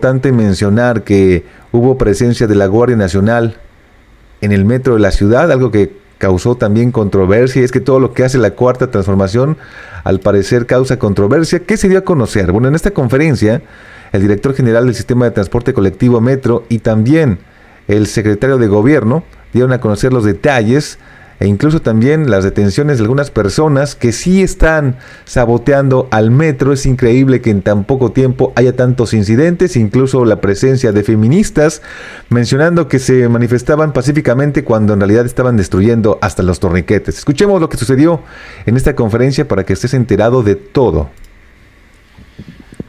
importante mencionar que hubo presencia de la Guardia Nacional en el metro de la ciudad, algo que causó también controversia. Es que todo lo que hace la Cuarta Transformación al parecer causa controversia. ¿Qué se dio a conocer? Bueno, en esta conferencia el director general del Sistema de Transporte Colectivo Metro y también el secretario de Gobierno dieron a conocer los detalles e incluso también las detenciones de algunas personas que sí están saboteando al metro. Es increíble que en tan poco tiempo haya tantos incidentes, incluso la presencia de feministas mencionando que se manifestaban pacíficamente cuando en realidad estaban destruyendo hasta los torniquetes. Escuchemos lo que sucedió en esta conferencia para que estés enterado de todo.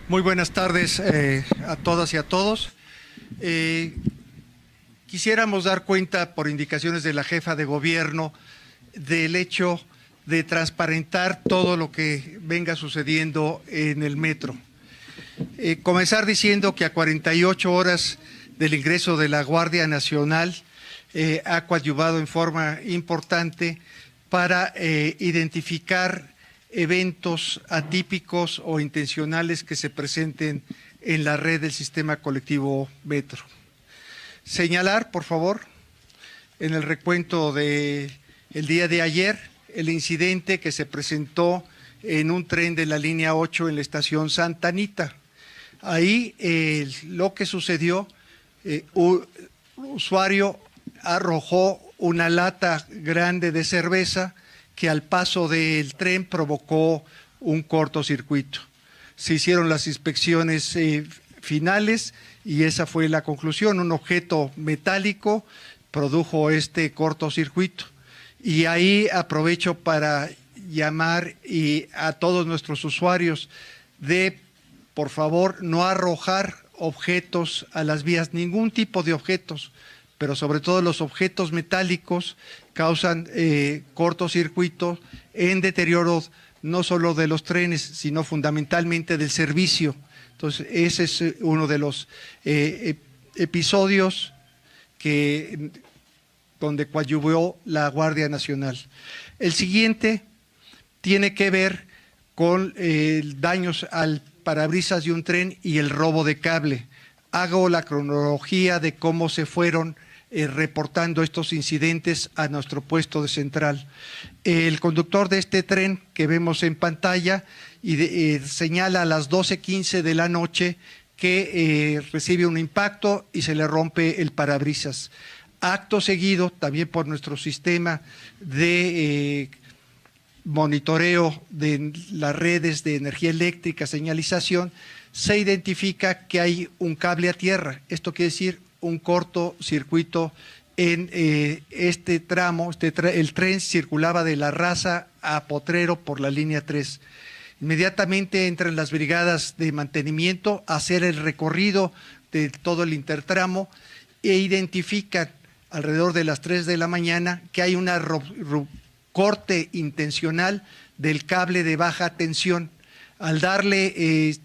Muy buenas tardes a todas y a todos. Quisiéramos dar cuenta, por indicaciones de la jefa de gobierno, del hecho de transparentar todo lo que venga sucediendo en el metro. Comenzar diciendo que a 48 horas del ingreso de la Guardia Nacional ha coadyuvado en forma importante para identificar eventos atípicos o intencionales que se presenten en la red del sistema colectivo Metro. Señalar, por favor, en el recuento del día de ayer, el incidente que se presentó en un tren de la línea 8 en la estación Santa Anita. Ahí lo que sucedió, un usuario arrojó una lata grande de cerveza que al paso del tren provocó un cortocircuito. Se hicieron las inspecciones finales y esa fue la conclusión. Un objeto metálico produjo este cortocircuito. Y ahí aprovecho para llamar a todos nuestros usuarios de, por favor, no arrojar objetos a las vías, ningún tipo de objetos, pero sobre todo los objetos metálicos causan cortocircuito en deterioro no solo de los trenes, sino fundamentalmente del servicio. Entonces, ese es uno de los episodios donde coadyuvó la Guardia Nacional. El siguiente tiene que ver con daños al parabrisas de un tren y el robo de cable. Hago la cronología de cómo se fueron reportando estos incidentes a nuestro puesto de central. El conductor de este tren que vemos en pantalla señala a las 12:15 de la noche que recibe un impacto y se le rompe el parabrisas. Acto seguido, también por nuestro sistema de monitoreo de las redes de energía eléctrica, señalización, se identifica que hay un cable a tierra. Esto quiere decir un cortocircuito en este tramo. El tren circulaba de La Raza a Potrero por la línea 3. Inmediatamente entran las brigadas de mantenimiento a hacer el recorrido de todo el intertramo e identifican alrededor de las 3 de la mañana que hay una corte intencional del cable de baja tensión. Al darle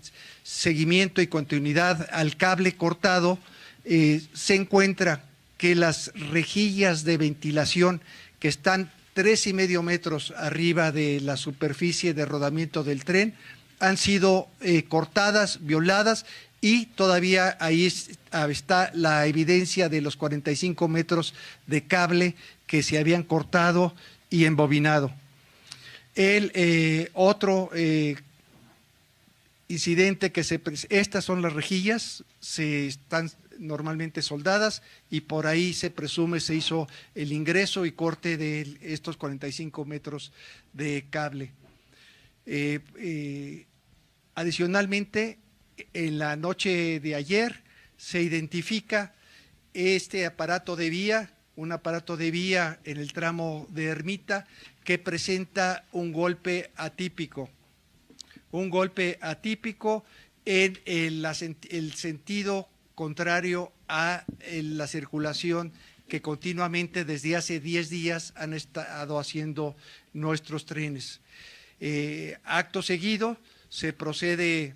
seguimiento y continuidad al cable cortado, se encuentra que las rejillas de ventilación que están 3,5 metros arriba de la superficie de rodamiento del tren han sido cortadas, violadas, y todavía ahí está la evidencia de los 45 metros de cable que se habían cortado y embobinado. El otro incidente estas son las rejillas, están normalmente soldadas y por ahí se presume se hizo el ingreso y corte de estos 45 metros de cable. Adicionalmente, en la noche de ayer se identifica este aparato de vía, un aparato de vía en el tramo de Ermita que presenta un golpe atípico. Un golpe atípico en el sentido contrario a la circulación que continuamente desde hace 10 días han estado haciendo nuestros trenes. Acto seguido se procede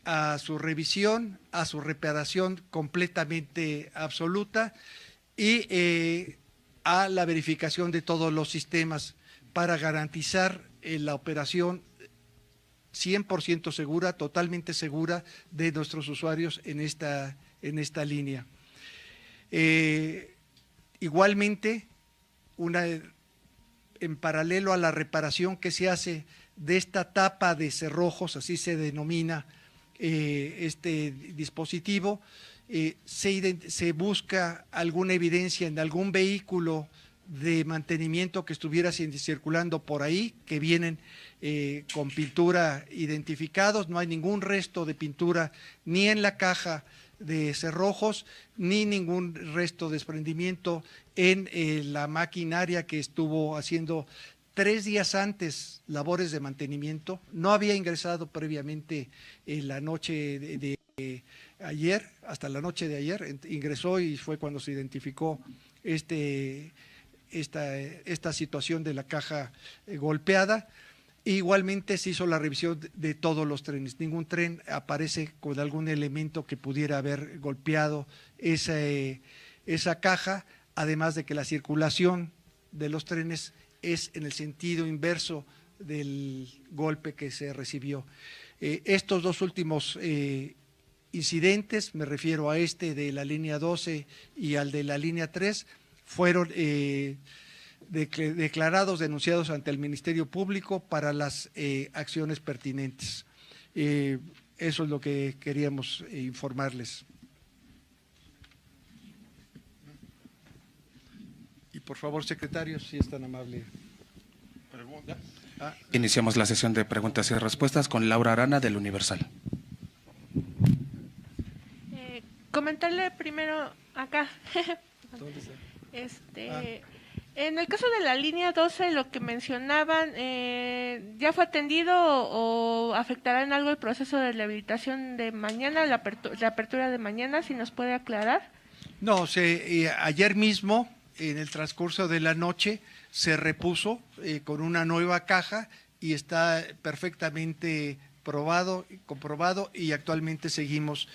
a su revisión, a su reparación completamente absoluta y a la verificación de todos los sistemas para garantizar la operación 100% segura, totalmente segura de nuestros usuarios en esta línea. Igualmente, en paralelo a la reparación que se hace de esta tapa de cerrojos, así se denomina este dispositivo, se busca alguna evidencia en algún vehículo de mantenimiento que estuviera circulando por ahí, que vienen con pintura identificados. No hay ningún resto de pintura ni en la caja de cerrojos, ni ningún resto de desprendimiento en la maquinaria que estuvo haciendo 3 días antes labores de mantenimiento. No había ingresado previamente en la noche de ayer, hasta la noche de ayer, ingresó y fue cuando se identificó esta situación de la caja golpeada. Igualmente se hizo la revisión de todos los trenes. Ningún tren aparece con algún elemento que pudiera haber golpeado esa caja, además de que la circulación de los trenes es en el sentido inverso del golpe que se recibió. Estos dos últimos incidentes, me refiero a este de la línea 12 y al de la línea 3, fueron declarados, denunciados ante el Ministerio Público para las acciones pertinentes. Eso es lo que queríamos informarles. Y por favor, secretario, si es tan amable. ¿Preguntas? Iniciamos la sesión de preguntas y respuestas con Laura Arana del Universal. Comentarle primero acá. ¿Dónde está? En el caso de la línea 12, lo que mencionaban, ¿ya fue atendido o afectará en algo el proceso de rehabilitación de mañana, la apertura de mañana, si nos puede aclarar? No, ayer mismo, en el transcurso de la noche, se repuso con una nueva caja y está perfectamente comprobado, y actualmente seguimos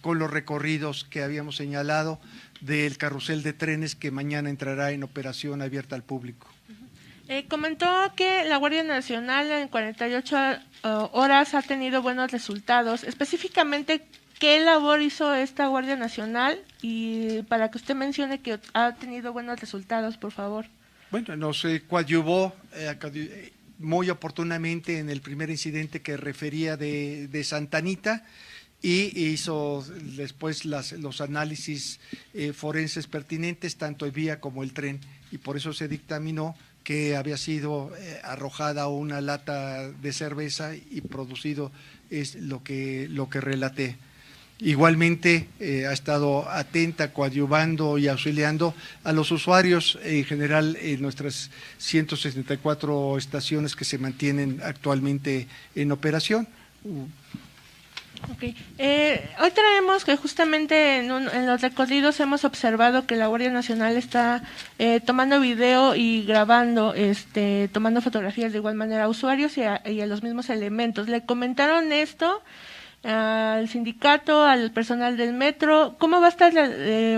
con los recorridos que habíamos señalado del carrusel de trenes que mañana entrará en operación abierta al público. Comentó que la Guardia Nacional en 48 horas ha tenido buenos resultados. Específicamente, ¿qué labor hizo esta Guardia Nacional? Y para que usted mencione que ha tenido buenos resultados, por favor. Bueno, nos coadyuvó muy oportunamente en el primer incidente que refería de Santa Anita, y hizo después los análisis forenses pertinentes, tanto el vía como el tren, y por eso se dictaminó que había sido arrojada una lata de cerveza y producido es lo que relaté. Igualmente ha estado atenta, coadyuvando y auxiliando a los usuarios en general en nuestras 164 estaciones que se mantienen actualmente en operación. Okay. Hoy traemos que justamente en los recorridos hemos observado que la Guardia Nacional está tomando video y grabando, tomando fotografías de igual manera a usuarios y a los mismos elementos. ¿Le comentaron esto al sindicato, al personal del metro? ¿Cómo va a estar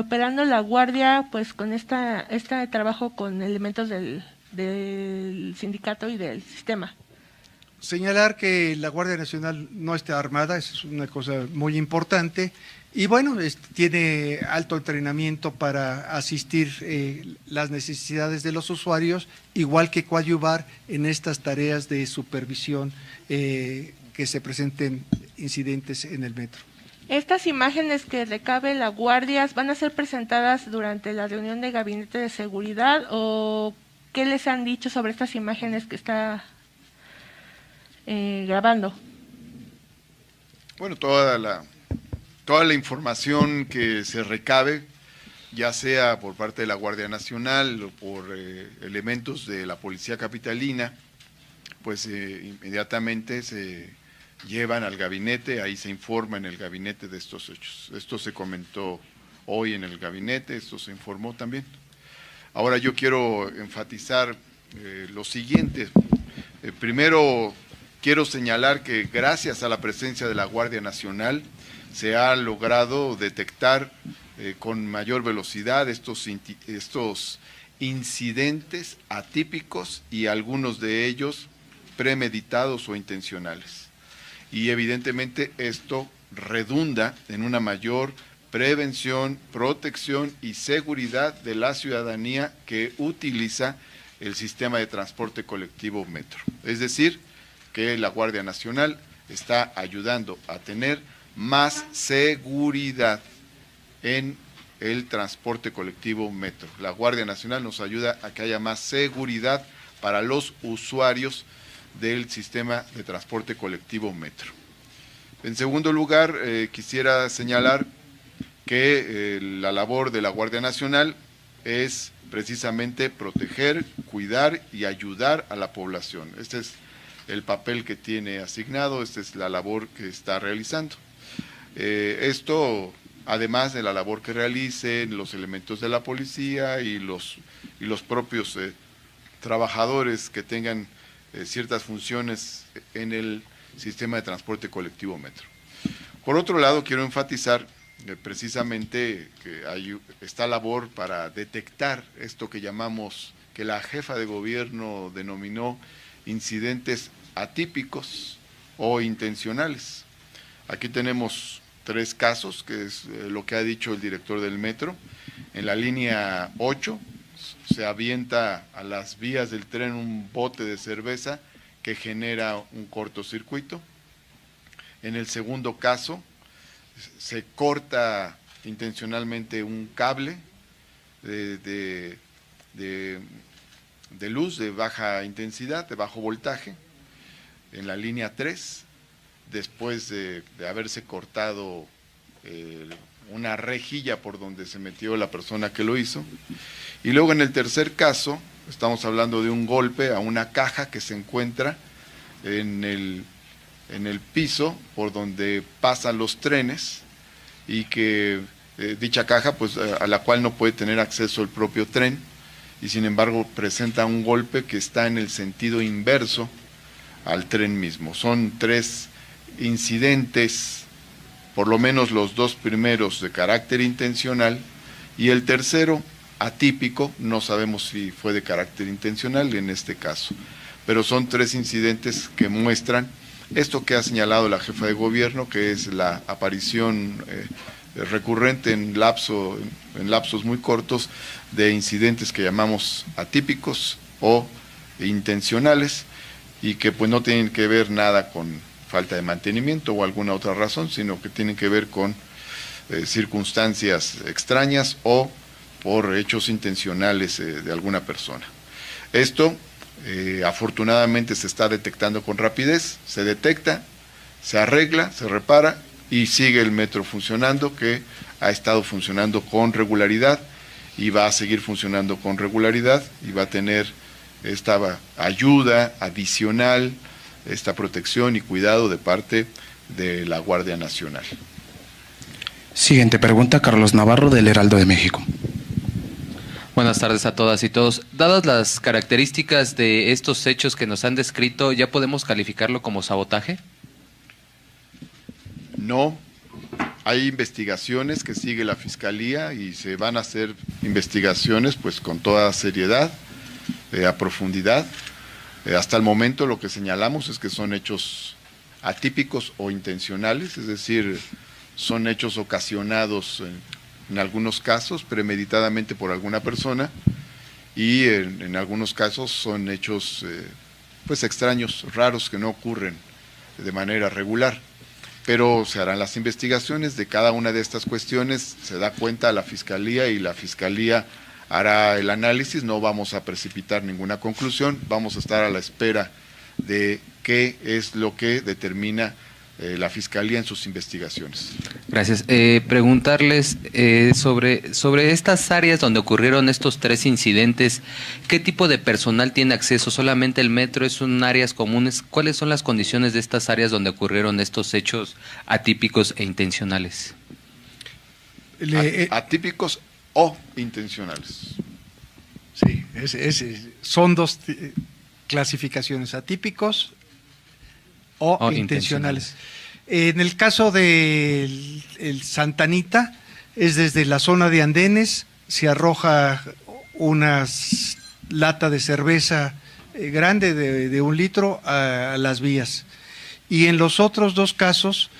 operando la Guardia pues con este trabajo con elementos del sindicato y del sistema? Señalar que la Guardia Nacional no está armada, es una cosa muy importante, y bueno, tiene alto entrenamiento para asistir las necesidades de los usuarios, igual que coadyuvar en estas tareas de supervisión que se presenten incidentes en el metro. ¿Estas imágenes que recabe la Guardia van a ser presentadas durante la reunión de gabinete de seguridad, o qué les han dicho sobre estas imágenes que está grabando? Bueno, toda la información que se recabe, ya sea por parte de la Guardia Nacional o por elementos de la Policía Capitalina, pues inmediatamente se llevan al gabinete, ahí se informa en el gabinete de estos hechos. Esto se comentó hoy en el gabinete, esto se informó también. Ahora yo quiero enfatizar lo siguiente. Primero, quiero señalar que gracias a la presencia de la Guardia Nacional se ha logrado detectar con mayor velocidad estos incidentes atípicos, y algunos de ellos premeditados o intencionales. y evidentemente esto redunda en una mayor prevención, protección y seguridad de la ciudadanía que utiliza el sistema de transporte colectivo metro. Es decir, que la Guardia Nacional está ayudando a tener más seguridad en el transporte colectivo metro. La Guardia Nacional nos ayuda a que haya más seguridad para los usuarios del sistema de transporte colectivo metro. En segundo lugar, quisiera señalar que la labor de la Guardia Nacional es precisamente proteger, cuidar y ayudar a la población. Este es el papel que tiene asignado, esta es la labor que está realizando. Esto, además de la labor que realicen los elementos de la policía y los propios trabajadores que tengan ciertas funciones en el sistema de transporte colectivo metro. Por otro lado, quiero enfatizar precisamente que hay esta labor para detectar esto que llamamos, que la jefa de gobierno denominó incidentes atípicos o intencionales. Aquí tenemos 3 casos, que es lo que ha dicho el director del metro. En la línea 8 se avienta a las vías del tren un bote de cerveza que genera un cortocircuito. En el segundo caso, se corta intencionalmente un cable de luz de baja intensidad, de bajo voltaje, en la línea 3, después de haberse cortado una rejilla por donde se metió la persona que lo hizo. Y luego en el tercer caso, estamos hablando de un golpe a una caja que se encuentra en el piso por donde pasan los trenes y que dicha caja, pues a la cual no puede tener acceso el propio tren, y sin embargo presenta un golpe que está en el sentido inverso al tren mismo. Son 3 incidentes, por lo menos los 2 primeros de carácter intencional y el tercero atípico, no sabemos si fue de carácter intencional en este caso, pero son 3 incidentes que muestran esto que ha señalado la jefa de gobierno, que es la aparición recurrente en lapsos muy cortos de incidentes que llamamos atípicos o intencionales y que pues no tienen que ver nada con falta de mantenimiento o alguna otra razón, sino que tienen que ver con circunstancias extrañas o por hechos intencionales de alguna persona. Esto afortunadamente se está detectando con rapidez, se detecta, se arregla, se repara y sigue el metro funcionando, que ha estado funcionando con regularidad y va a seguir funcionando con regularidad y va a tener esta ayuda adicional, esta protección y cuidado de parte de la Guardia Nacional. Siguiente pregunta, Carlos Navarro, del Heraldo de México. Buenas tardes a todas y todos. Dadas las características de estos hechos que nos han descrito, ¿ya podemos calificarlo como sabotaje? No, hay investigaciones que sigue la Fiscalía y se van a hacer investigaciones pues con toda seriedad, a profundidad. Hasta el momento lo que señalamos es que son hechos atípicos o intencionales, es decir, son hechos ocasionados en algunos casos premeditadamente por alguna persona y en algunos casos son hechos pues extraños, raros, que no ocurren de manera regular. Pero se harán las investigaciones de cada una de estas cuestiones, se da cuenta a la Fiscalía y la Fiscalía hará el análisis. No vamos a precipitar ninguna conclusión, vamos a estar a la espera de qué es lo que determina la Fiscalía en sus investigaciones. Gracias. Preguntarles sobre estas áreas donde ocurrieron estos 3 incidentes, ¿qué tipo de personal tiene acceso? ¿Solamente el metro? ¿Son áreas comunes? ¿Cuáles son las condiciones de estas áreas donde ocurrieron estos hechos atípicos e intencionales? Atípicos o intencionales. Sí, son 2 clasificaciones, atípicos o intencionales. En el caso del Santa Anita, es desde la zona de andenes, se arroja una lata de cerveza grande de 1 litro a las vías. Y en los otros dos casos,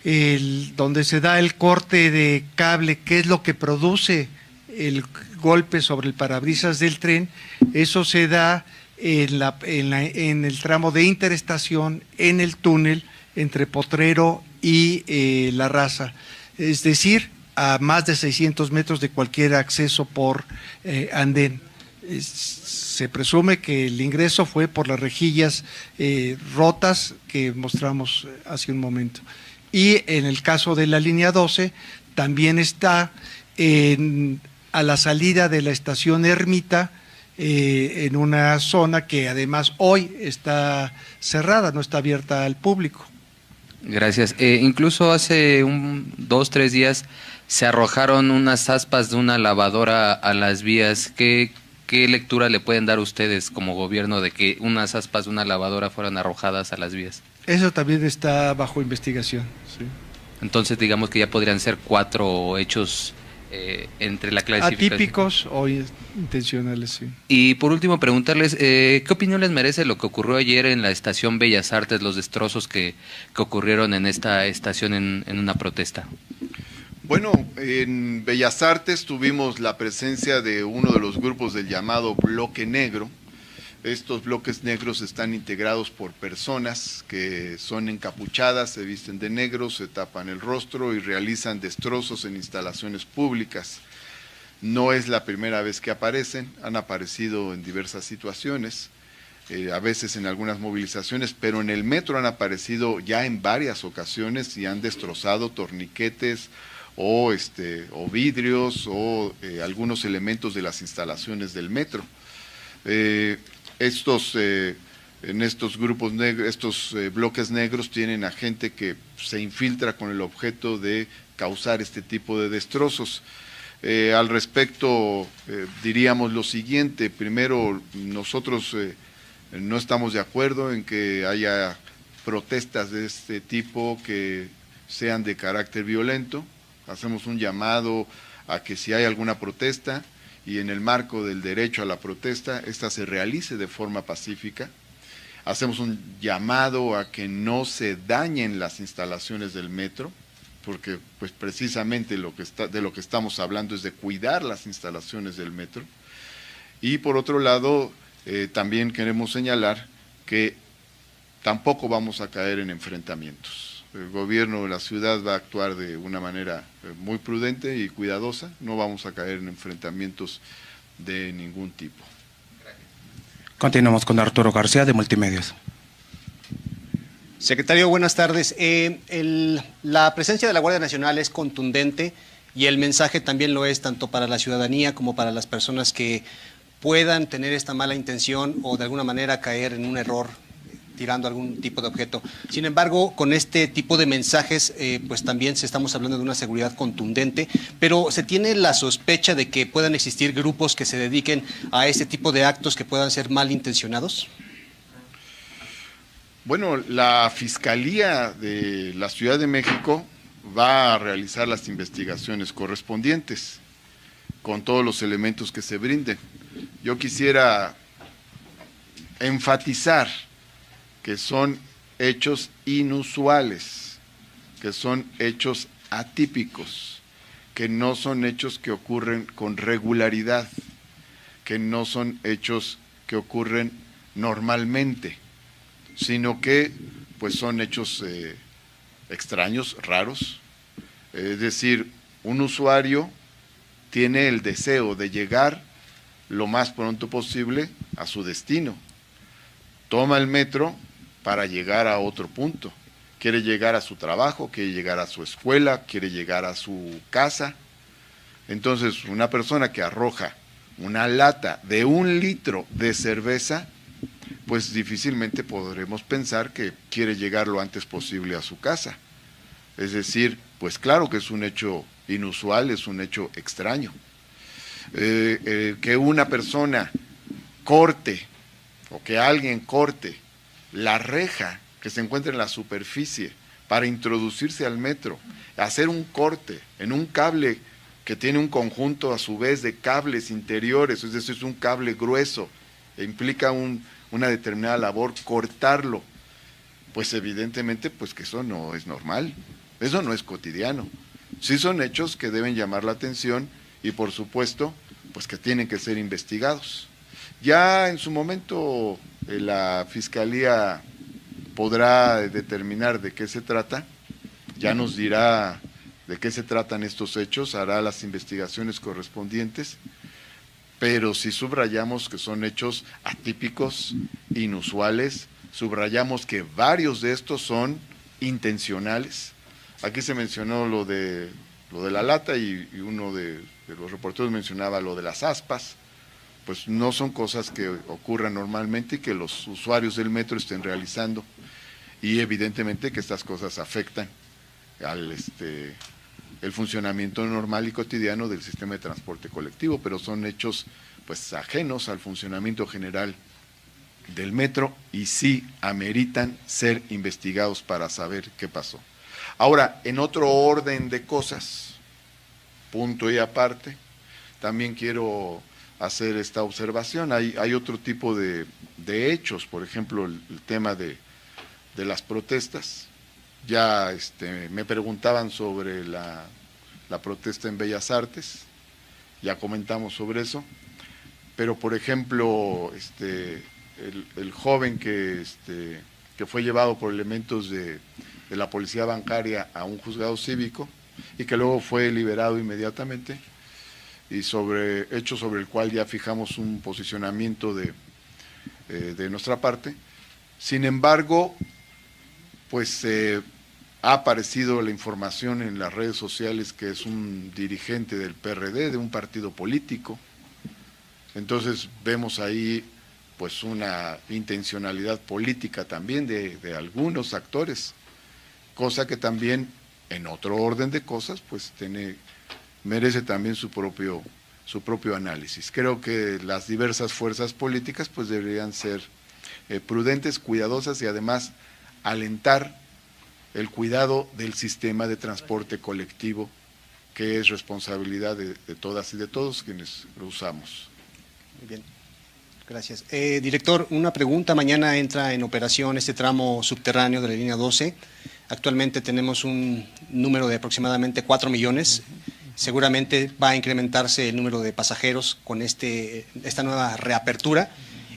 donde se da el corte de cable, que es lo que produce el golpe sobre el parabrisas del tren, eso se da en el tramo de interestación, en el túnel entre Potrero y La Raza, es decir, a más de 600 metros de cualquier acceso por andén. Se presume que el ingreso fue por las rejillas rotas que mostramos hace un momento. Y en el caso de la línea 12, también está a la salida de la estación Ermita, en una zona que además hoy está cerrada, no está abierta al público. Gracias. Incluso hace 2, 3 días se arrojaron unas aspas de una lavadora a las vías. ¿Qué lectura le pueden dar ustedes como gobierno de que unas aspas de una lavadora fueran arrojadas a las vías? Eso también está bajo investigación. Sí. Entonces digamos que ya podrían ser 4 hechos entre la clasificación. Atípicos o intencionales, sí. Y por último preguntarles, ¿qué opinión les merece lo que ocurrió ayer en la estación Bellas Artes, los destrozos que ocurrieron en esta estación en una protesta? Bueno, en Bellas Artes tuvimos la presencia de uno de los grupos del llamado Bloque Negro. Estos bloques negros están integrados por personas que son encapuchadas, se visten de negro, se tapan el rostro y realizan destrozos en instalaciones públicas. No es la primera vez que aparecen, han aparecido en diversas situaciones, a veces en algunas movilizaciones, pero en el metro han aparecido ya en varias ocasiones y han destrozado torniquetes o vidrios o algunos elementos de las instalaciones del metro. En estos grupos negros, estos bloques negros tienen a gente que se infiltra con el objeto de causar este tipo de destrozos. Al respecto, diríamos lo siguiente: primero, nosotros no estamos de acuerdo en que haya protestas de este tipo que sean de carácter violento. Hacemos un llamado a que si hay alguna protesta, y en el marco del derecho a la protesta, esta se realice de forma pacífica. Hacemos un llamado a que no se dañen las instalaciones del metro, porque pues precisamente de lo que estamos hablando es de cuidar las instalaciones del metro. Y por otro lado, también queremos señalar que tampoco vamos a caer en enfrentamientos. El gobierno de la ciudad va a actuar de una manera muy prudente y cuidadosa, no vamos a caer en enfrentamientos de ningún tipo. Continuamos con Arturo García de Multimedios. Secretario, buenas tardes. La presencia de la Guardia Nacional es contundente y el mensaje también lo es tanto para la ciudadanía como para las personas que puedan tener esta mala intención o de alguna manera caer en un error tirando algún tipo de objeto. Sin embargo, con este tipo de mensajes, pues también estamos hablando de una seguridad contundente, pero ¿se tiene la sospecha de que puedan existir grupos que se dediquen a este tipo de actos que puedan ser malintencionados? Bueno, la Fiscalía de la Ciudad de México va a realizar las investigaciones correspondientes con todos los elementos que se brinden. Yo quisiera enfatizar que son hechos inusuales, que son hechos atípicos, que no son hechos que ocurren con regularidad, que no son hechos que ocurren normalmente, sino que pues son hechos extraños, raros. Es decir, un usuario tiene el deseo de llegar lo más pronto posible a su destino. Toma el metro para llegar a otro punto. Quiere llegar a su trabajo, quiere llegar a su escuela, quiere llegar a su casa. Entonces, una persona que arroja una lata de 1 litro de cerveza, pues difícilmente podremos pensar que quiere llegar lo antes posible a su casa. Es decir, pues claro que es un hecho inusual, es un hecho extraño. Que una persona corte o que alguien corte la reja que se encuentra en la superficie para introducirse al metro, hacer un corte en un cable que tiene un conjunto a su vez de cables interiores, es decir, es un cable grueso, e implica una determinada labor, cortarlo pues evidentemente pues que eso no es normal, eso no es cotidiano. Sí son hechos que deben llamar la atención y por supuesto pues que tienen que ser investigados. Ya en su momento la Fiscalía podrá determinar de qué se trata, ya nos dirá de qué se tratan estos hechos, hará las investigaciones correspondientes, pero si subrayamos que son hechos atípicos, inusuales, subrayamos que varios de estos son intencionales. Aquí se mencionó lo de la lata y uno de los reporteros mencionaba lo de las aspas. Pues no son cosas que ocurran normalmente y que los usuarios del metro estén realizando. Y evidentemente que estas cosas afectan al el funcionamiento normal y cotidiano del sistema de transporte colectivo, pero son hechos pues ajenos al funcionamiento general del metro y sí ameritan ser investigados para saber qué pasó. Ahora, en otro orden de cosas, punto y aparte, también quiero hacer esta observación. Hay otro tipo de hechos, por ejemplo, el tema de las protestas. Ya me preguntaban sobre la protesta en Bellas Artes, ya comentamos sobre eso, pero por ejemplo, el joven que fue llevado por elementos de la policía bancaria a un juzgado cívico y que luego fue liberado inmediatamente, y hecho sobre el cual ya fijamos un posicionamiento de nuestra parte. Sin embargo, pues ha aparecido la información en las redes sociales que es un dirigente del PRD, de un partido político. Entonces vemos ahí pues una intencionalidad política también de algunos actores, cosa que también en otro orden de cosas pues merece también su propio análisis. Creo que las diversas fuerzas políticas pues deberían ser prudentes, cuidadosas y además alentar el cuidado del sistema de transporte colectivo, que es responsabilidad de todas y de todos quienes lo usamos. Muy bien, gracias. Director, una pregunta. Mañana entra en operación este tramo subterráneo de la línea 12. Actualmente tenemos un número de aproximadamente 4 millones. Seguramente va a incrementarse el número de pasajeros con esta nueva reapertura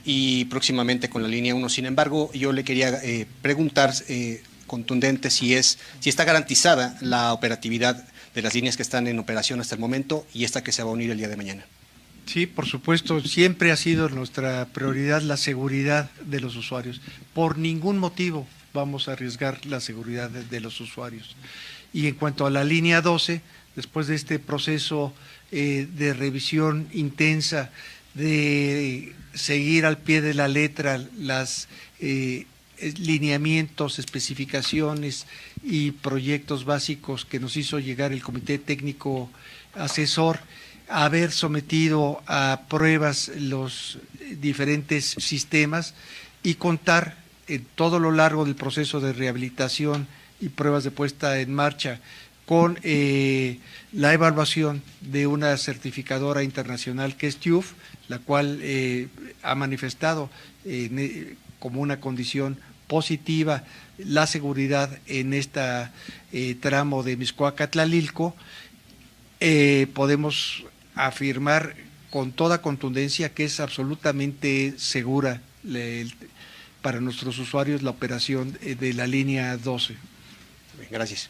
y próximamente con la línea 1. Sin embargo, yo le quería preguntar contundente si está garantizada la operatividad de las líneas que están en operación hasta el momento y esta que se va a unir el día de mañana. Sí, por supuesto, siempre ha sido nuestra prioridad la seguridad de los usuarios. Por ningún motivo vamos a arriesgar la seguridad de los usuarios. Y en cuanto a la línea 12, después de este proceso de revisión intensa, de seguir al pie de la letra las lineamientos, especificaciones y proyectos básicos que nos hizo llegar el Comité Técnico Asesor, haber sometido a pruebas los diferentes sistemas y contar en todo lo largo del proceso de rehabilitación y pruebas de puesta en marcha con la evaluación de una certificadora internacional que es TÜV, la cual ha manifestado como una condición positiva la seguridad en esta tramo de Mixcoac-Tlalilco. Podemos afirmar con toda contundencia que es absolutamente segura para nuestros usuarios la operación de la línea 12. Gracias.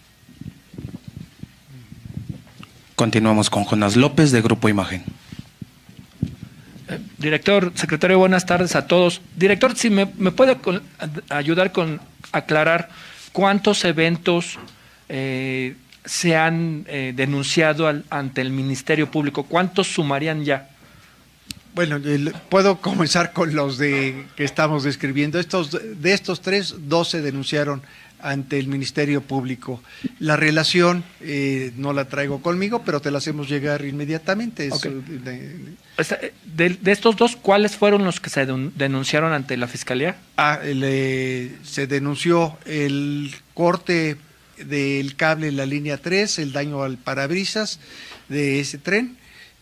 Continuamos con Jonás López, de Grupo Imagen. Director, secretario, buenas tardes a todos. Director, si me puede ayudar con aclarar cuántos eventos se han denunciado ante el Ministerio Público, ¿cuántos sumarían ya? Bueno, puedo comenzar con los que estamos describiendo. De estos 3, 2 se denunciaron ante el Ministerio Público. La relación no la traigo conmigo, pero te la hacemos llegar inmediatamente. Okay. De estos 2, ¿cuáles fueron los que se denunciaron ante la Fiscalía? Se denunció el corte del cable en la línea 3, el daño al parabrisas de ese tren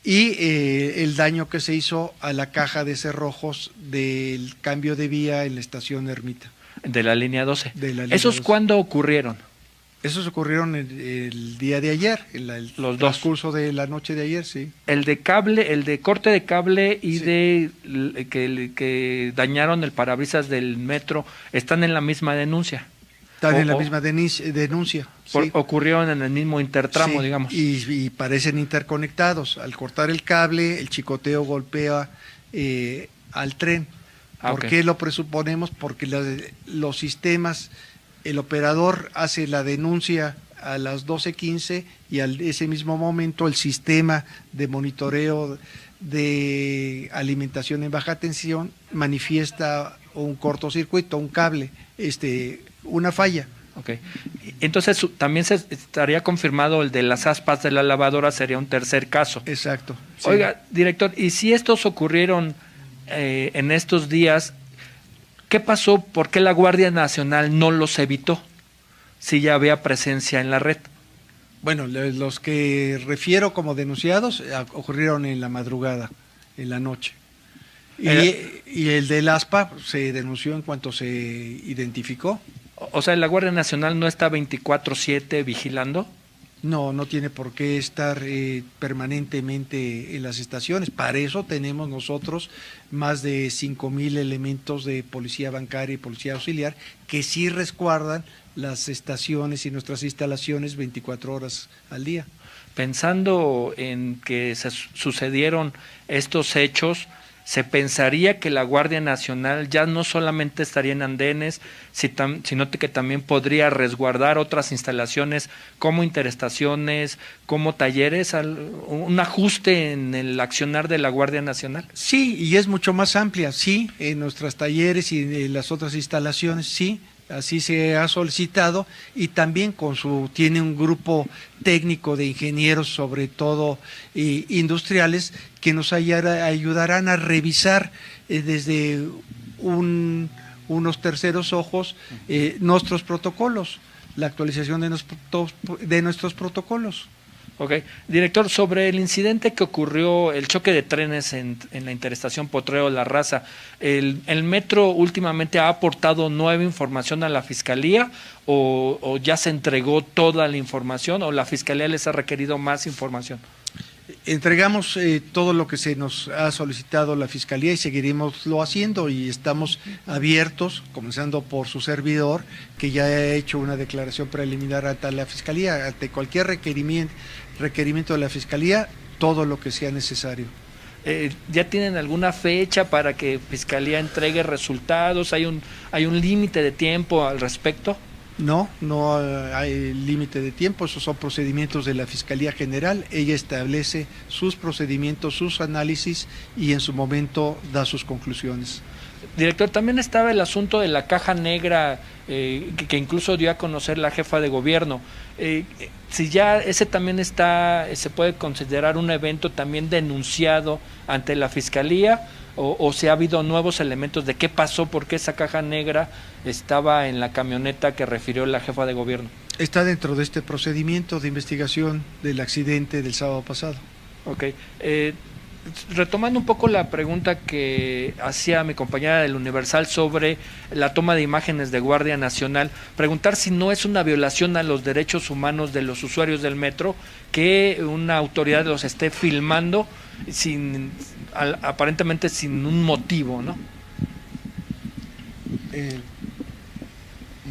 y el daño que se hizo a la caja de cerrojos del cambio de vía en la estación Ermita. De la línea 12. De la línea ¿Esos 12. cuándo ocurrieron? Esos ocurrieron el día de ayer, el Los dos. transcurso de la noche de ayer, sí. El de cable, el de corte de cable y Sí. que dañaron el parabrisas del metro, ¿están en la misma denuncia? Están en la O- misma denuncia. Por- sí. ocurrieron en el mismo intertramo, Sí, digamos. y parecen interconectados. Al cortar el cable, el chicoteo golpea al tren. ¿Por ok. qué lo presuponemos? Porque los sistemas, el operador hace la denuncia a las 12:15 y al ese mismo momento el sistema de monitoreo de alimentación en baja tensión manifiesta un cortocircuito, un cable, una falla. Ok. Entonces, también se estaría confirmado el de las aspas de la lavadora, sería un tercer caso. Exacto. sí. Oiga, director, ¿y si estos ocurrieron en estos días, qué pasó? ¿Por qué la Guardia Nacional no los evitó si ya había presencia en la red? Bueno, los que refiero como denunciados ocurrieron en la madrugada, en la noche. Y el del ASPA se denunció en cuanto se identificó. O sea, ¿la Guardia Nacional no está 24/7 vigilando? No, no tiene por qué estar permanentemente en las estaciones. Para eso tenemos nosotros más de 5,000 elementos de policía bancaria y policía auxiliar que sí resguardan las estaciones y nuestras instalaciones 24 horas al día. Pensando en que se sucedieron estos hechos, se pensaría que la Guardia Nacional ya no solamente estaría en andenes, sino que también podría resguardar otras instalaciones como interestaciones, como talleres, un ajuste en el accionar de la Guardia Nacional. Sí, y es mucho más amplia, sí, en nuestros talleres y en las otras instalaciones, sí, así se ha solicitado, y también tiene un grupo técnico de ingenieros, sobre todo industriales, que nos ayudarán a revisar desde unos terceros ojos nuestros protocolos, la actualización de nuestros protocolos. Ok. Director, sobre el incidente que ocurrió, el choque de trenes en la interestación Potrero-La Raza, ¿el metro últimamente ha aportado nueva información a la Fiscalía o ya se entregó toda la información o la Fiscalía les ha requerido más información? Entregamos todo lo que se nos ha solicitado la Fiscalía y seguiremos haciendo, y estamos abiertos, comenzando por su servidor, que ya ha hecho una declaración preliminar ante la Fiscalía, ante cualquier requerimiento de la Fiscalía, todo lo que sea necesario. ¿Ya tienen alguna fecha para que Fiscalía entregue resultados? ¿Hay un límite de tiempo al respecto? No hay límite de tiempo, esos son procedimientos de la Fiscalía General, ella establece sus procedimientos, sus análisis y en su momento da sus conclusiones. Director, también estaba el asunto de la caja negra que incluso dio a conocer la jefa de gobierno. Si ya ese también se puede considerar un evento también denunciado ante la Fiscalía, o si ha habido nuevos elementos de qué pasó, por qué esa caja negra estaba en la camioneta que refirió la jefa de gobierno. Está dentro de este procedimiento de investigación del accidente del sábado pasado. Ok. Retomando un poco la pregunta que hacía mi compañera del Universal sobre la toma de imágenes de Guardia Nacional, preguntar si no es una violación a los derechos humanos de los usuarios del metro que una autoridad los esté filmando aparentemente sin un motivo, ¿no?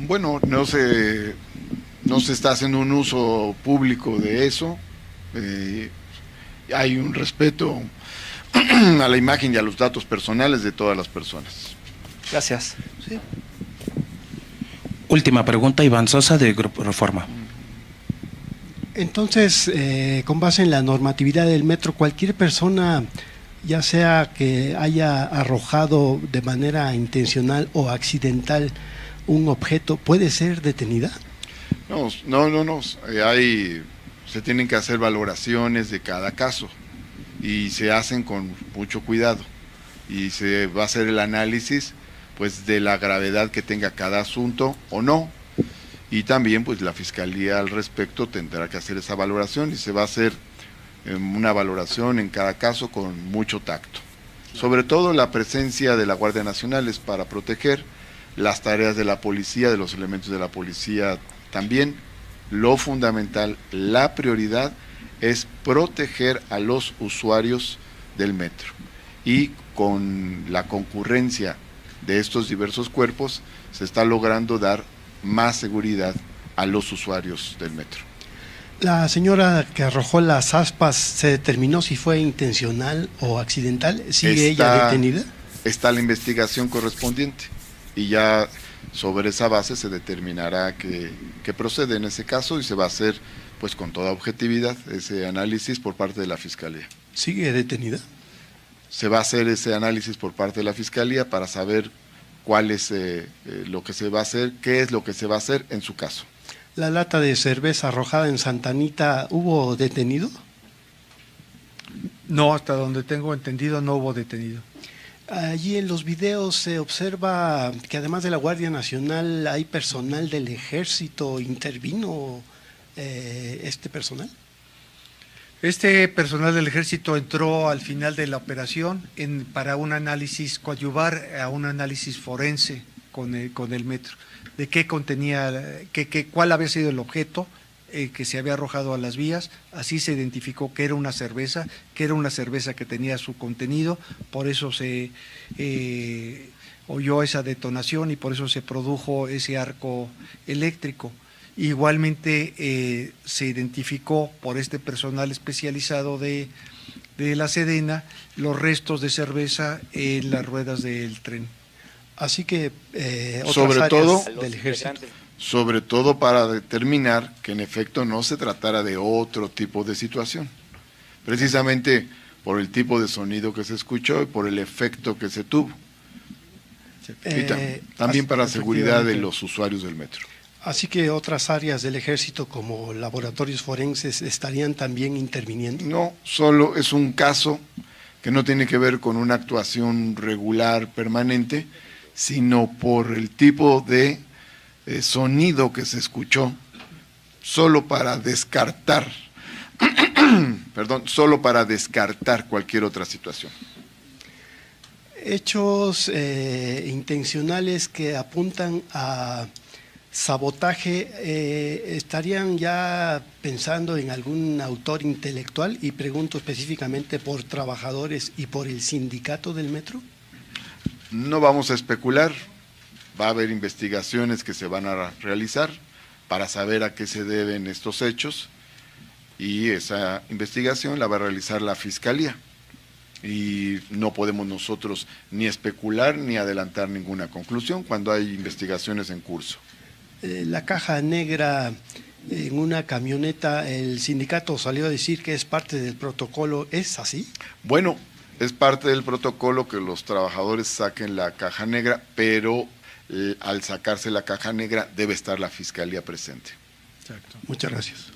Bueno, no se está haciendo un uso público de eso. Hay un respeto a la imagen y a los datos personales de todas las personas. Gracias. Sí. Última pregunta, Iván Sosa, de Grupo Reforma. Entonces, con base en la normatividad del metro, cualquier persona, ya sea que haya arrojado de manera intencional o accidental un objeto, ¿puede ser detenida? No. Se tienen que hacer valoraciones de cada caso y se hacen con mucho cuidado, y se va a hacer el análisis pues de la gravedad que tenga cada asunto o no, y también pues la Fiscalía al respecto tendrá que hacer esa valoración, y se va a hacer una valoración en cada caso con mucho tacto. Sobre todo la presencia de la Guardia Nacional es para proteger las tareas de la policía, de los elementos de la policía también. Lo fundamental, la prioridad es proteger a los usuarios del metro, y con la concurrencia de estos diversos cuerpos se está logrando dar más seguridad a los usuarios del metro. La señora que arrojó las aspas, ¿se determinó si fue intencional o accidental? ¿Sigue ella detenida? Está la investigación correspondiente y ya sobre esa base se determinará que procede en ese caso, y se va a hacer pues con toda objetividad ese análisis por parte de la Fiscalía. ¿Sigue detenida? Se va a hacer ese análisis por parte de la Fiscalía para saber cuál es lo que se va a hacer, qué es lo que se va a hacer en su caso. ¿La lata de cerveza arrojada en Santa Anita hubo detenido? No, hasta donde tengo entendido no hubo detenido. Allí en los videos se observa que además de la Guardia Nacional hay personal del Ejército. ¿Intervino este personal? Este personal del Ejército entró al final de la operación para un análisis, coadyuvar a un análisis forense con el metro, de qué contenía, cuál había sido el objeto que se había arrojado a las vías. Así se identificó que era una cerveza que tenía su contenido, por eso se oyó esa detonación y por eso se produjo ese arco eléctrico. Igualmente se identificó por este personal especializado de la Sedena los restos de cerveza en las ruedas del tren. Así que sobre todo del Ejército. Sobre todo para determinar que en efecto no se tratara de otro tipo de situación, precisamente por el tipo de sonido que se escuchó y por el efecto que se tuvo, y también para la seguridad de los usuarios del metro. Así que otras áreas del Ejército como laboratorios forenses estarían también interviniendo. No, solo es un caso que no tiene que ver con una actuación regular permanente, sino por el tipo de sonido que se escuchó, solo para descartar, solo para descartar cualquier otra situación. Hechos intencionales que apuntan a sabotaje, ¿estarían ya pensando en algún autor intelectual? Y pregunto específicamente por trabajadores y por el sindicato del metro. No vamos a especular. Va a haber investigaciones que se van a realizar para saber a qué se deben estos hechos, y esa investigación la va a realizar la Fiscalía. Y no podemos nosotros ni especular ni adelantar ninguna conclusión cuando hay investigaciones en curso. La caja negra en una camioneta, el sindicato salió a decir que es parte del protocolo, ¿es así? Bueno, es parte del protocolo que los trabajadores saquen la caja negra, pero al sacarse la caja negra debe estar la Fiscalía presente. Exacto. Muchas gracias.